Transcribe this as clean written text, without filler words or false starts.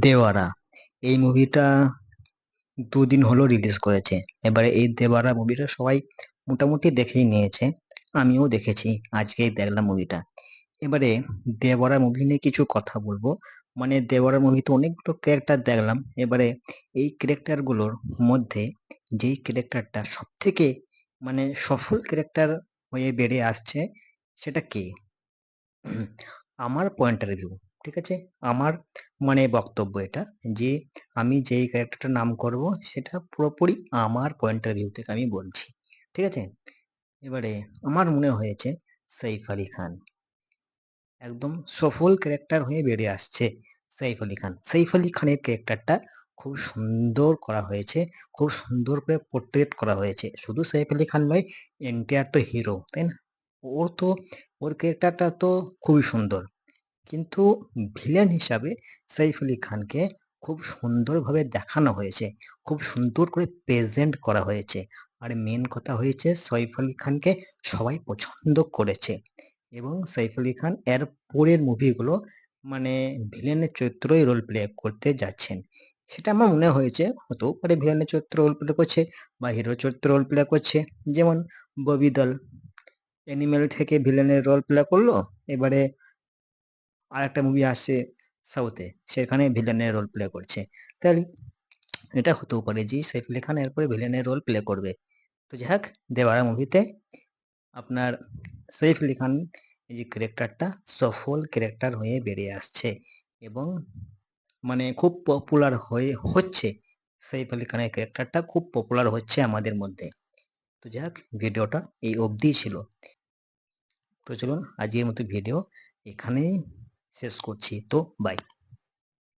দেওয়ারা এই মুভিটা দুদিন হলো রিলিজ করেছে। এবারে এই দেওয়ারা মুভিটা সবাই মোটামুটি দেখেই নিয়েছে, আমিও দেখেছি, আজকেই দেখলাম মুভিটা। এবারে দেওয়ারা মুভি নিয়ে কিছু কথা বলবো। মানে দেওয়ারা মুভিতে অনেকগুলো ক্যারেক্টার দেখলাম। এবারে এই ক্যারেক্টার গুলোর মধ্যে যেই ক্যারেক্টারটা সব থেকে মানে সফল ক্যারেক্টার হয়ে বেরিয়ে আসছে সেটা কে? আমার পয়েন্টার ভিউ, ঠিক আছে, আমার মানে বক্তব্য এটা, যে আমি যেই ক্যারেক্টারটার নাম করব সেটা পুরোপুরি আমার পয়েন্টার ভিউ থেকে আমি বলছি, ঠিক আছে। এবারে আমার মনে হয়েছে সাইফ আলী খান একদম সফল ক্যারেক্টার হয়ে বেরিয়ে আসছে। সাইফ আলী খানের ক্যারেক্টারটা খুব সুন্দর করা হয়েছে, খুব সুন্দর করে পোর্ট্রেট করা হয়েছে। শুধু সাইফ আলী খান নয়, এনটিআর তো হিরো, তাই না? ওর তো ওর ক্যারেক্টারটা তো খুবই সুন্দর, কিন্তু ভিলেন হিসাবে সাইফ আলী খানকে খুব সুন্দরভাবে দেখানো হয়েছে, খুব সুন্দর করে প্রেজেন্ট করা হয়েছে। আর মেন কথা হয়েছে সাইফ আলী খানকে সবাই পছন্দ করেছে, এবং সাইফ আলী খান এর পরের মুভিগুলো মানে ভিলেনের চরিত্রই রোল প্লে করতে যাচ্ছেন। সেটা আমার মনে হয়েছে, হতেও পারে ভিলেনের চরিত্র রোল প্লে করছে বা হিরো চরিত্র রোল প্লে করছে। যেমন ববি দল অ্যানিমেল থেকে ভিলেনের রোল প্লে করলো, এবারে আরেকটা মুভি আসছে সাউথে, সেখানে ভিলেনের রোল প্লে করছে। তাহলে এটা হতেও পারে যে সাইফ আলী খান এরপরে ভিলেনের রোল প্লে করবে। তো যাই হোক, দেওয়ারা মুভিতে আপনার সাইফ আলী খান এই যে ক্যারেক্টারটা সফল ক্যারেক্টার হয়ে বেরিয়ে আসছে, এবং মানে খুব পপুলার হয়ে হচ্ছে। সাইফ আলী খানের ক্যারেক্টারটা খুব পপুলার হচ্ছে আমাদের মধ্যে। তো যাই হোক, ভিডিওটা এই অবধি ছিল। তো চলুন আজকের মতো ভিডিও এখানেই শেষ করছি, তো বাই।